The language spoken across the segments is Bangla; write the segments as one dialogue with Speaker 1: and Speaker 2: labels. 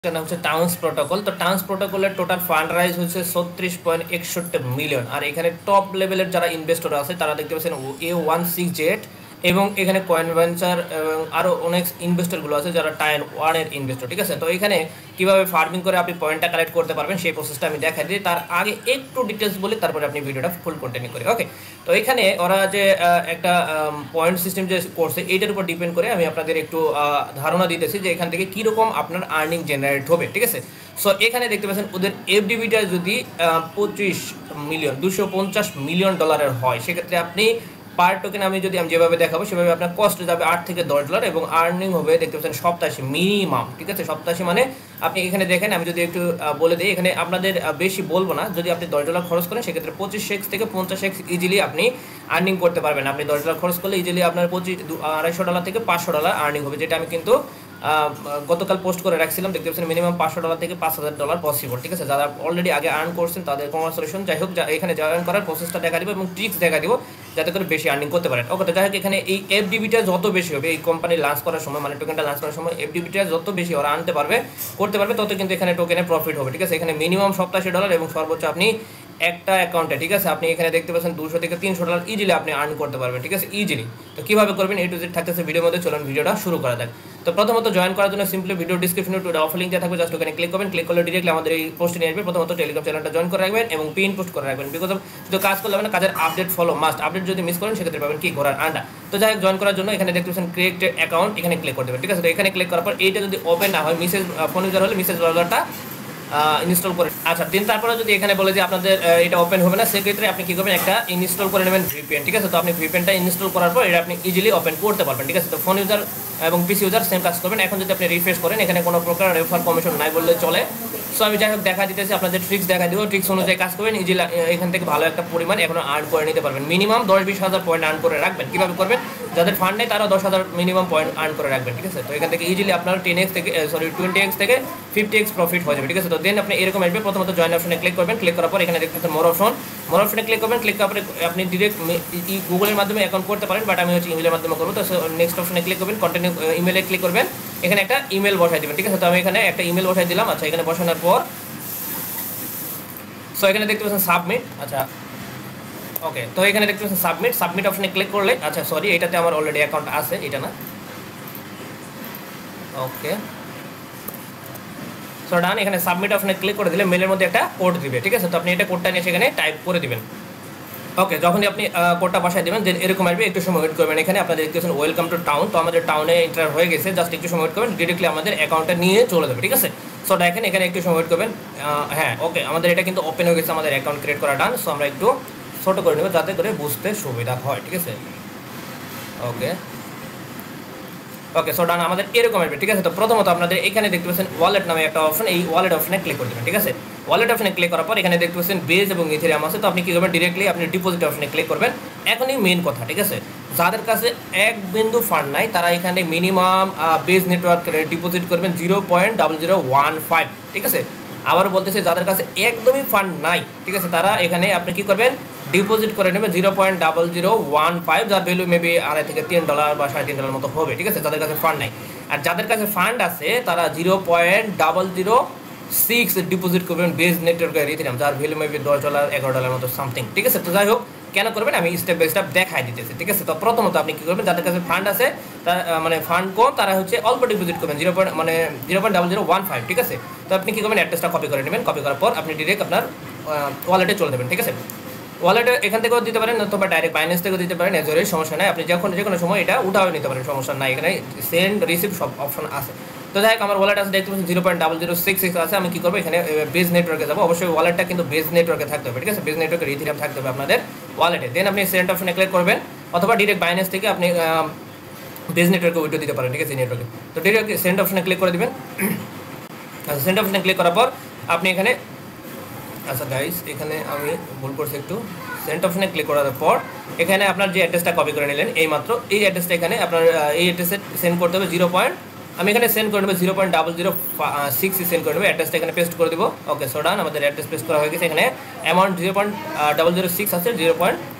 Speaker 1: এটার নাম হচ্ছে টাউন্স প্রোটোকল। তো টাউন্স প্রোটোকলের টোটাল ফান্ড রাইজ হচ্ছে 36.61 মিলিয়ন। আর এখানে টপ লেভেলের যারা ইনভেস্টর আছে তারা দেখতে পাচ্ছেন A16Z এবং এখানে কয়েন ভেঞ্চার এবং আরও অনেক ইনভেস্টরগুলো আছে যারা টায়ার ওয়ানের ইনভেস্টর, ঠিক আছে। তো এখানে কীভাবে ফার্মিং করে আপনি পয়েন্টটা কালেক্ট করতে পারবেন সেই প্রসেসটা আমি দেখাই দিই। তার আগে একটু ডিটেলস বলি, তারপরে আপনি ভিডিওটা ফুল কন্টিনিউ করি। ওকে, তো এখানে ওরা যে একটা পয়েন্ট সিস্টেম যে করছে এইটার উপর ডিপেন্ড করে আমি আপনাদের একটু ধারণা দিতেছি যে এখান থেকে কীরকম আপনার আর্নিং জেনারেট হবে, ঠিক আছে। সো এখানে দেখতে পাচ্ছেন ওদের এফডিবিটা যদি 25,250,000,000 হয়, সেক্ষেত্রে আপনি পার টোকেন আমি যেভাবে দেখাবো সেভাবে আপনার কস্ট যাবে $8 থেকে $10 এবং আর্নিং হবে দেখতে পাচ্ছেন 87 মিনিমাম, ঠিক আছে। 87 মানে আপনি এখানে দেখেন, আমি যদি একটু বলে দিই, এখানে আপনাদের বেশি বলবো না। যদি আপনি $10 খরচ করেন সেক্ষেত্রে 25x থেকে 50x ইজিলি আপনি আর্নিং করতে পারবেন। আপনি $10 খরচ করলে ইজিলি আপনার $250 থেকে $500 আর্নিং হবে, যেটা আমি কিন্তু গতকাল পোস্ট করে রাখছিলাম। দেখতে পাচ্ছেন মিনিমাম $500 থেকে $5,000 পসিবল, ঠিক আছে। যারা অলরেডি আগে আর্ন করছেন তাদের কংগ্রাচুলেশন। যাই হোক, এখানে জয়েন করার প্রসেসটা দেখা দিব এবং ট্রিক্স দেখা দিব যাতে করে বেশি আর্নিং করতে পারেন। ওকে, তো যাই হোক, এখানে এই এফডিবিটা যত বেশি হবে এই কোম্পানি লঞ্চ করার সময়, মানে টোকেনটা লঞ্চ করার সময় এফডিবিটা যত বেশি ওরা আনতে পারবে করতে পারবে তত কিন্তু এখানে টোকেনে প্রফিট হবে, ঠিক আছে। এখানে মিনিমাম $87 এবং সর্বোচ্চ আপনি একটা অ্যাকাউন্টে, ঠিক আছে, আপনি এখানে দেখতে পাচ্ছেন $200 থেকে $300 ইজিলি আপনি আর্ন করতে পারবেন, ঠিক আছে, ইজিলি। তো কীভাবে করবেন A to Z থাকতেছে ভিডিওর মধ্যে, চলুন ভিডিওটা শুরু করা যাক। তো প্রথমত জয়েন করার জন্য সিম্পলি ভিডিও ডিসক্রিপশনে একটু অফ লিঙ্ক দেওয়া থাকবে, জাস্ট ওখানে ক্লিক করবেন। ক্লিক করলে ডিরেক্টলি আমাদের এই পোস্টে নিয়ে আসবে। প্রথমত টেলিগ্রাম চ্যানেলটা জয়েন করে রাখবেন এবং পিন পোস্ট করে রাখবেন, বিকজ শুধু কাজ করলে হবে না, কাজের আপডেট ফলো মাস্ট। আপডেট যদি মিস করেন সেক্ষেত্রে পাবেন কি ঘোরার আন্ডা। তো যাই হোক, জয়েন করার জন্য এখানে দেখতে পাচ্ছেন ক্রিয়েট অ্যাকাউন্ট, এখানে ক্লিক করে দেবেন, ঠিক আছে। তো এখানে ক্লিক করার পর এইটা যদি ওপেন না হয়, ফোন ইউজার হলে মেসেজ ব্রাউজারটা ইনস্টল করে, আচ্ছা দিন। তারপরে যদি এখানে বলে যে আপনাদের এটা ওপেন হবে না, সেক্ষেত্রে আপনি কী করবেন, একটা ইনস্টল করে নেবেন ভিপিএন, ঠিক আছে। তো আপনি ভিপিএনটা ইনস্টল করার পর এটা আপনি ইজিলি ওপেন করতে পারবেন, ঠিক আছে। তো ফোন ইউজার এবং পিসি ইউজার সেম কাজ করবেন। এখন যদি আপনি রিফ্রেশ করেন, এখানে কোনো প্রকার রেফার কমিশন নাই বললে চলে। সো আমি যাই হোক দেখা দিতেছি, আপনাদের ট্রিক্স দেখা দিব, ট্রিক্স অনুযায়ী কাজ করবেন, ইজিলি এখান থেকে ভালো একটা পরিমাণ এখন আর্ন করে নিতে পারবেন। মিনিমাম 10-20 হাজার পয়েন্ট আর্ন করে রাখবেন। কীভাবে করবেন, যাদের ফান্ড নেই তারা 10,000 মিনিমাম পয়েন্ট আর্ন করে রাখবেন, ঠিক আছে। তো এখান থেকে ইজিলি আপনার 10x থেকে 20x থেকে 50x প্রফিট হয়ে যাবে, ঠিক আছে। তো দেন আপনি এরকম আসবে, প্রথমত জয়েন অপশনে ক্লিক করবেন। ক্লিক করার পর এখানে দেখতে পাচ্ছেন মোর অপশনে ক্লিক করবেন। ক্লিক করার পরে আপনি ডিরেক্ট গুগলের মাধ্যমে অ্যাকাউন্ট করতে পারেন, বাট আমি হচ্ছে ইমেলের মাধ্যমে করবো। তো নেক্সট অপশনে ক্লিক করবেন, কন্টিনিউ ইমেলে ক্লিক করবেন। এখানে একটা ইমেল বসাই দেবেন, ঠিক আছে। তো আমি এখানে একটা ইমেল বসাই দিলাম। আচ্ছা, এখানে বসানোর পর সো এখানে দেখতে পাচ্ছেন সাবমিট। আচ্ছা ওকে, তো এখানে দেখতে পাচ্ছেন সাবমিট অপশনে ক্লিক করলে, আচ্ছা সরি, এটাতে আমার অলরেডি অ্যাকাউন্ট আছে, এটা না। ওকে, সো ডান। এখানে সাবমিট অপশনে ক্লিক করে দিলে মেলের মধ্যে একটা কোড দিবে, ঠিক আছে। তো আপনি এটা কোডটা নিয়ে সেখানে টাইপ করে দিবেন। ওকে, যখনই আপনি কোডটা বসায় দেবেন দেন এরকম আসবে, একটু সময় ওয়েট করবেন। এখানে আপনাদের দেখতে পাচ্ছেন ওয়েলকাম টু টাউন। তো আমাদের টাউনে এন্টার হয়ে গেছে, জাস্ট একটু সময় ওয়েট করবেন, ডিরেক্টলি আমাদের অ্যাকাউন্টটা নিয়ে চলে যাবে, ঠিক আছে। সো দেখেন এখানে একটু সময় ওয়েট করবেন। হ্যাঁ ওকে, আমাদের এটা কিন্তু ওপেন হয়ে গেছে, আমাদের অ্যাকাউন্ট ক্রিয়েট করা ডান। সো আমরা একটু ছোটো করে নেব যাতে করে বুঝতে সুবিধা হয়, ঠিক আছে। ওকে সো ডান, আমাদের এরকম আসবে, ঠিক আছে। তো প্রথমত আপনাদের এখানে দেখতে পাচ্ছেন ওয়ালেট নামে একটা অপশন, এই ওয়ালেট অপশনে ক্লিক করে দেবেন, ঠিক আছে। ওয়ালেট অপশনে ক্লিক করার পর এখানে দেখতে পাচ্ছেন বেজ এবং ইথেরিয়াম আছে। তো আপনি কী করবেন, ডিরেক্টলি আপনি ডিপোজিট অপশনে ক্লিক করবেন। এখনই মেন কথা, ঠিক আছে, যাদের কাছে এক বিন্দু ফান্ড নাই তারা এখানে মিনিমাম বেজ নেটওয়ার্ক ডিপোজিট করবেন 0.0015, ঠিক আছে। আবার বলতেছে যাদের কাছে একদমই ফান্ড নাই, ঠিক আছে, তারা এখানে আপনি কী করবেন, ডিপোজিট করে নেবে 0.0015, যার ভ্যালু মেবি $2.5 থেকে $3 বা $3.5 মতো হবে, ঠিক আছে, যাদের কাছে ফান্ড নাই। আর যাদের কাছে ফান্ড আছে তারা 0.006 ডিপোজিট করবেন বেজ নেটওয়ার্কের ইথেরিয়াম, যার ভ্যালু মেবি $10 $11 মতো সামথিং, ঠিক আছে। তো যাই হোক, কেন করবেন আমি স্টেপ বাই স্টেপ দেখাই দিতেছি, ঠিক আছে। তো প্রথমত আপনি কী করবেন, যাদের কাছে ফান্ড আছে মানে ফান্ড কম, তারা হচ্ছে অল্প ডিপোজিট করবেন 0.0015, ঠিক আছে। তো আপনি কী করবেন, অ্যাড্রেসটা কপি করে নেবেন। কপি করার পর আপনি ডিরেক্ট আপনার ওয়ালেটে চলে দেবেন, ঠিক আছে। ওয়ালেটে এখান থেকেও দিতে পারেন অথবা ডাইরেক্ট বাইন্যান্স থেকেও দিতে পারেন, এজরের সমস্যা নাই। আপনি যখন যে কোনো সময় এটা উঠাও নিতে পারেন, সমস্যা নাই। এখানে সেন্ড রিসিভ সব অপশন আছে। তো যাই হোক, আমার ওয়ালেট আছে দেখতে পাচ্ছেন 0.0066 আছে। আমি কী করবো, এখানে বেজ নেটওয়ার্কে যাবো। অবশ্যই ওয়ালেটটা কিন্তু বেজ নেটওয়ার্কে থাকতে হবে, ঠিক আছে। বেজ নেটওয়ার্কের ইথেরিয়াম থাকতে হবে আপনাদের ওয়ালেটে। দেন আপনি সেন্ড অপশনে ক্লিক করবেন অথবা ডিরেক্ট বাইন্যান্স থেকে আপনি বেজ নেটওয়ার্কে উইডো দিতে পারেন, ঠিক আছে, নেটওয়ার্কে। তো ডিরেক্ট সেন্ড অপশনে ক্লিক করে দেবেন। আচ্ছা, সেন্ড অপশনে ক্লিক করার পর আপনি এখানে, আচ্ছা গাইস, এখানে আমি ভুল করছি একটু। সেন্ড অপশনে ক্লিক করার পর এখানে আপনার যে অ্যাড্রেসটা কপি করে নিলেন এইমাত্র, এই অ্যাড্রেসটা এখানে আপনার এই অ্যাড্রেসে সেন্ড করতে হবে আমি এখানে সেন্ড করে নেবো 0.006 সেন্ড করে নেবো। অ্যাড্রেসটা এখানে পেস্ট করে দেবো। ওকে সো ডান, আমাদের অ্যাড্রেস পেস্ট করা হয়ে গেছে। এখানে অ্যামাউন্ট 0.006 আছে,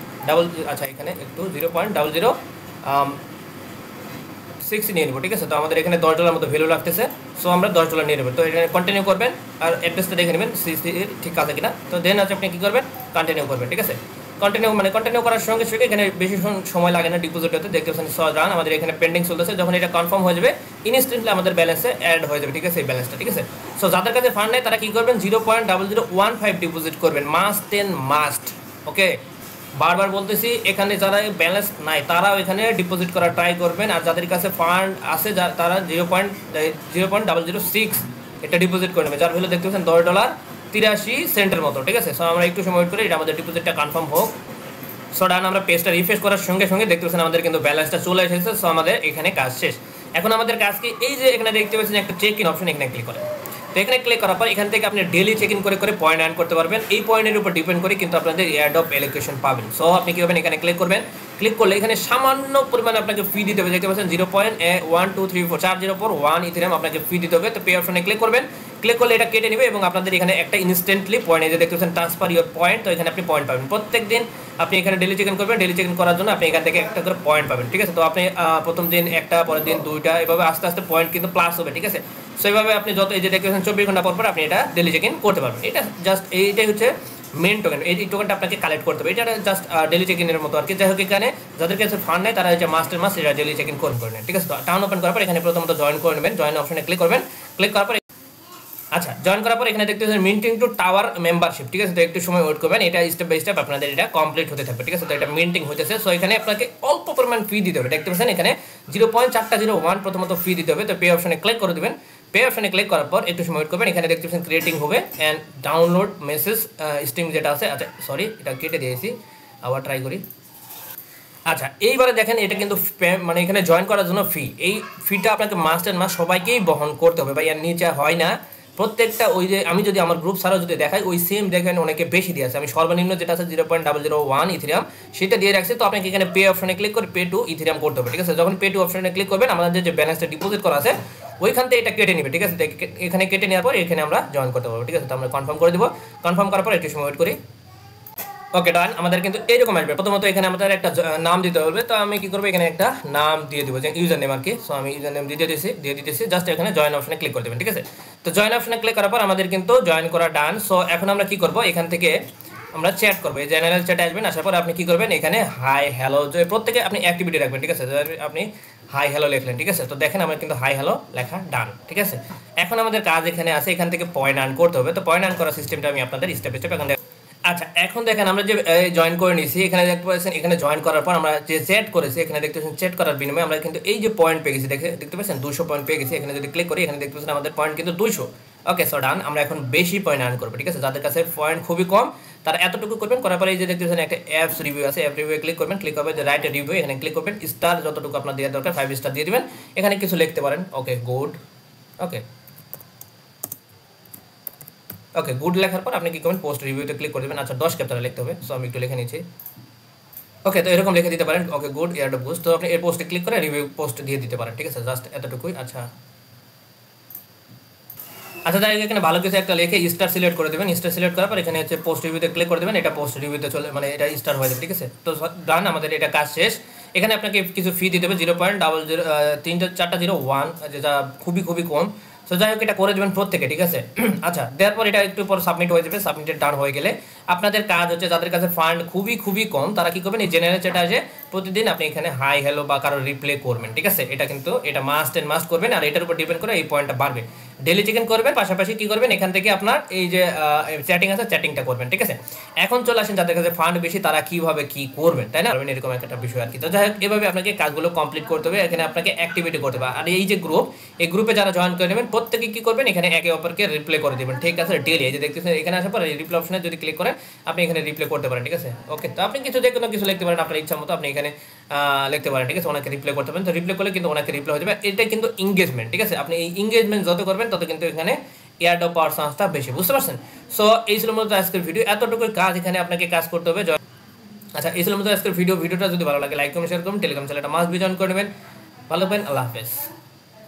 Speaker 1: আচ্ছা এখানে একটু 0.006 6 নিয়ে নেব, ঠিক আছে। তো আমাদের এখানে $10 মতো ভ্যালু লাগতেছে, সো আমরা $10 নিয়ে নেব। তো এখানে কন্টিনিউ করবেন আর অ্যাড্রেসটা দেখে নেবেন সিসি ঠিক আছে কিনা। তো দেন হচ্ছে আপনি কী করবেন, কন্টিনিউ করবেন, ঠিক আছে। কন্টিনিউ করার সঙ্গে সঙ্গে এখানে বেশি সময় লাগে না ডিপোজিট হতে, দেখতে পাচ্ছেন রান আমাদের এখানে পেন্ডিং চলতেছে। যখন এটা কনফার্ম হয়ে যাবে ইনস্ট্যান্টলি আমাদের ব্যালেন্সে অ্যাড হয়ে যাবে, ঠিক আছে, এই ব্যালেন্সটা, ঠিক আছে। সো যাদের কাছে ফান্ড নেই তারা কী করবেন, 0.0015 ডিপোজিট করবেন, মাস্ট। ওকে, বারবার বলতেছি, এখানে যারা ব্যালেন্স নাই তারাও এখানে ডিপোজিট করার ট্রাই করবেন, আর যাদের কাছে ফান্ড আছে তারা 0.0006 এটা ডিপোজিট করে নেবে, যার ভ্যালু দেখতে পাচ্ছেন $10.83 মতো, ঠিক আছে। সো আমরা একটু সময় ওয়েট করি, এটা আমাদের ডিপোজিটটা কনফার্ম হোক। সো ডান, আমরা পেজটা রিফ্রেশ করার সঙ্গে সঙ্গে দেখতে পাচ্ছেন আমাদের কিন্তু ব্যালেন্সটা চলে এসেছে। সো আমাদের এখানে কাজ শেষ। এখন আমাদের কাজ কি, এই যে এখানে দেখতে পাচ্ছেন একটা চেক ইন অপশন, এখানে ক্লিক করেন। তো এখানে ক্লিক করার পর এখান থেকে আপনি ডেলি চেক ইন করে পয়েন্ট আর্ন করতে পারবেন। এই পয়েন্টের উপর ডিপেন্ড করে কিন্তু আপনাদের এয়ারড্রপ অ্যালোকেশন পাবেন। সো আপনি কী করবেন, এখানে ক্লিক করবেন। ক্লিক করলে এখানে সামান্য পরিমাণে আপনাকে ফি দিতে হবে, দেখতে পাচ্ছেন 0.1234 ইথেরিয়াম আপনাকে ফি দিতে হবে। তো পে অপশনে ক্লিক করবেন। ক্লিক করলে এটা কেটে নেবে এবং আপনাদের এখানে একটা ইনস্ট্যান্টলি পয়েন্ট, এই যে দেখতে পাচ্ছেন ট্রান্সফার ইউর পয়েন্ট, তো এখানে আপনি পয়েন্ট পাবেন। প্রত্যেক দিন আপনি এখানে ডেলি চেক ইন করবেন, ডেলি চেক ইন করার জন্য আপনি এখান থেকে একটা করে পয়েন্ট পাবেন, ঠিক আছে। তো আপনি প্রথম দিন একটা, পরের দিন 2টা, এভাবে আস্তে আস্তে পয়েন্ট কিন্তু প্লাস হবে, ঠিক আছে। সো এইভাবে আপনি যত, এই যে দেখতে পাচ্ছেন 24 ঘন্টা পর আপনি এটা ডেলি চেক ইন করতে পারবেন। এটা জাস্ট এইটাই হচ্ছে মেন টোকেন, এই টোকেনটা আপনাকে কালেক্ট করতে হবে, এটা জাস্ট ডেলি চেক ইনের মতো আর কি। যাই হোক, এখানে যাদের কাছে ফান্ড নেই তারা হচ্ছে মাস এটা ডেলি চেক ইন করে নেন, ঠিক আছে। তো টাউন ওপেন করার পর এখানে প্রথমত জয়েন করে নেবেন, জয়েন অপশনে ক্লিক করবেন। ক্লিক করার পর আচ্ছা, জয়েন করার পর এখানে দেখতে পাচ্ছেন মিন্টিং টু টাওয়ার মেম্বারশিপ, ঠিক আছে। তো একটু সময় ওয়েট করবেন, এটা স্টেপ বাই স্টেপ আপনাদের এটা কমপ্লিট হতে থাকবে, ঠিক আছে। তো এটা মিন্টিং হতেছে। সো এখানে আপনাকে অল্প পরিমাণ ফি দিতে হবে, দেখতে পাচ্ছেন এখানে 0.401 প্রথমত ফি দিতে হবে। তো পে অপশনে ক্লিক করে দেবেন। পে অপশনে ক্লিক করার পর একটু সময় ওয়েট করবেন, এখানে দেখতে পাচ্ছেন ক্রিয়েটিং হবে অ্যান্ড ডাউনলোড মেসেজ স্ট্রিং যেটা আছে, আচ্ছা সরি এটা কেটে দিয়েছি, আবার ট্রাই করি। আচ্ছা, এইবারে দেখেন এটা কিন্তু মানে এখানে জয়েন করার জন্য ফি, এই ফিটা আপনাকে মাস্ট সবাইকেই বহন করতে হবে, বা এর নিচে হয় না। প্রত্যেকটা ওই যে আমি যদি আমার গ্রুপ ছাড়াও যদি দেখাই, ওই সেম দেখেন অনেকে বেশি দিয়ে আছে। আমি সর্বনিম্ন যেটা আছে 0.001 ইথেরিয়াম সেটা দিয়ে রাখছি। তো আপনাকে এখানে পে অপশনে ক্লিক করে পে টু ইথেরিয়াম করতে হবে, ঠিক আছে। যখন পে টু অপশনে ক্লিক করবেন আমাদের যে ব্যালেন্সটা ডিপোজিট করা আছে ওইখান থেকে এটা কেটে নেবে, ঠিক আছে। এখানে কেটে নেওয়ার পর এখানে আমরা জয়েন করতে পারবো, ঠিক আছে। তো আমরা কনফার্ম করে দেবো। কনফার্ম করার পর একটু সময় ওয়েট করি। ওকে ডান, আমাদের কিন্তু এইরকম আসবে। প্রথমত এখানে আমাদের একটা নাম দিতে হবে। তো আমি কি করবো, এখানে একটা নাম দিয়ে দেবো, যে ইউজার নেম আর কি। সো আমি ইউজার নেম দিয়ে দিতেছি। জাস্ট এখানে জয়েন অপশনে ক্লিক করে দেবেন, ঠিক আছে। তো জয়েন অপশনে ক্লিক করার পর আমাদের কিন্তু জয়েন করা ডান। সো এখন আমরা কি করবো, এখান থেকে আমরা চ্যাট করবো। এই জেনারেল চ্যাটে আসবেন, আসার পর আপনি কি করবেন, এখানে হাই হ্যালো প্রত্যেকে আপনি অ্যাক্টিভিটি রাখবেন, ঠিক আছে। আপনি হাই হ্যালো লিখলেন, ঠিক আছে। তো দেখেন আমার কিন্তু হাই হ্যালো লেখা ডান, ঠিক আছে। এখন আমাদের কাজ এখানে আছে, এখান থেকে পয়েন্ট আর্ন করতে হবে। তো পয়েন্ট আর্ন করার সিস্টেমটা আমি আপনাদের স্টেপ স্টেপ এখন। আচ্ছা, এখন দেখেন আমরা যে জয়েন করে নিয়েছি, এখানে দেখতে পাচ্ছেন এখানে জয়েন করার পর আমরা যে চ্যাট করেছি, এখানে দেখতে পাচ্ছেন চ্যাট করার বিনিময়ে আমরা কিন্তু এই যে পয়েন্ট পেয়ে গেছি, দেখতে পাচ্ছেন 200 পয়েন্ট পেয়ে গেছি। এখানে যদি ক্লিক করি, এখানে দেখতে পাচ্ছেন আমাদের পয়েন্ট কিন্তু 200। ওকে, সো ডান, আমরা এখন বেশি পয়েন্ট আর্ন করবো, ঠিক আছে। যাদের কাছে পয়েন্ট খুবই কম তারা এতটুকু করবেন। করার পরে এই যে দেখতে পাচ্ছেন একটা অ্যাপস রিভিউ আছে, অ্যাপ রিভিউ ক্লিক করবেন। ক্লিক করবেন যে রাইট রিভিউ, এখানে ক্লিক করবেন, স্টার যতটুকু আপনার দেওয়ার দরকার 5 স্টার দিয়ে দিবেন। এখানে কিছু লিখতে পারেন, ওকে গুড, ওকে গুড লেখার পর আপনি কি করবেন, পোস্ট রিভিউতে ক্লিক করে দেবেন। আচ্ছা 10 ক্যাপচারে লিখতে হবে, সো আমি একটু লিখে নিচ্ছি। ওকে, তো এরকম লিখে দিতে পারেন, ওকে গুড এয়ারড্রপ বুস্ট। তো আপনি এই পোস্টে ক্লিক করে রিভিউ পোস্ট দিয়ে দিতে পারেন, ঠিক আছে। জাস্ট এতটুকুই। আচ্ছা তাই এখানে ভালো কিছু একটা লিখে স্টার সিলেক্ট করে দেবেন। স্টার সিলেক্ট করার পর এখানে হচ্ছে পোস্ট রিভিউতে ক্লিক করে দেবেন, এটা পোস্ট রিভিউতে চলে, মানে এটা স্টার হয়ে যাবে, ঠিক আছে। তো ডান, আমাদের এটা কাজ শেষ। এখানে আপনাকে কিছু ফি দিতে হবে 0.003401, যেটা খুবই কম। সো যাই হোক, এটা করে দেবেন প্রত্যেকে, ঠিক আছে। আচ্ছা, দেওয়ার পর এটা একটু পর সাবমিট হয়ে যাবে। সাবমিটেড ডান হয়ে গেলে আপনাদের কাজ হচ্ছে, যাদের কাছে ফান্ড খুবই কম তারা কি করবেন, এই জেনারেল চ্যাটে আসে প্রতিদিন আপনি এখানে হাই হ্যালো বা কারো রিপ্লে করবেন, ঠিক আছে। এটা কিন্তু এটা মাস্ট করবেন, আর এটার উপর ডিপেন্ড করে এই পয়েন্টটা বাড়বে। ডেলি চেক ইন করবেন, পাশাপাশি কি করবেন, এখান থেকে আপনার এই যে চ্যাটিং আছে চ্যাটিংটা করবেন, ঠিক আছে। এখন চলে আসেন যাদের কাছে ফান্ড বেশি তারা কিভাবে কি করবেন, তাই না, এরকম একটা বিষয় আর কি। তো যাই হোক, এভাবে আপনাকে কাজগুলো কমপ্লিট করতে হবে, এখানে আপনাকে অ্যাক্টিভিটি করতে হবে। আর এই যে গ্রুপ, এই গ্রুপে যারা জয়েন করে নেবেন প্রত্যেকে কি করবেন, এখানে একে অপরকে রিপ্লে করে দেবেন, ঠিক আছে। ডেলি এই যে দেখতেছেন এখানে আসার পর এই রিপ্লে অপশনে যদি ক্লিক করেন আপনি এখানে রিপ্লে করতে পারেন, ঠিক আছে। ওকে, তো আপনি কিছু যে কোনো কিছু লিখতে পারেন আপনার ইচ্ছা মতো, আপনি এখানে লিখতে পারেন, ঠিক আছে। ওনাকে রিপ্লে করতে পারেন। তো রিপ্লে করলে কিন্তু ওনাকে রিপ্লে হয়ে যাবে। এটা কিন্তু এঙ্গেজমেন্ট, ঠিক আছে। আপনি এই এঙ্গেজমেন্ট যত করবেন তত কিন্তু এখানে এয়ারড্রপ পাওয়ার চান্সটা বেশি, বুঝতে পারছেন। সো এই ছিল মূলত আজকের ভিডিও, এতটুকু কাজ এখানে আপনাকে কাজ করতে হবে। আচ্ছা, এই ছিল মূলত আজকের ভিডিওটা যদি ভালো লাগে লাইক করুন, শেয়ার করুন, টেলিগ্রাম চ্যানেলটা মাস্ট বি জয়েন করে নেবেন। ভালো থাকবেন, আল্লাহ হাফেজ।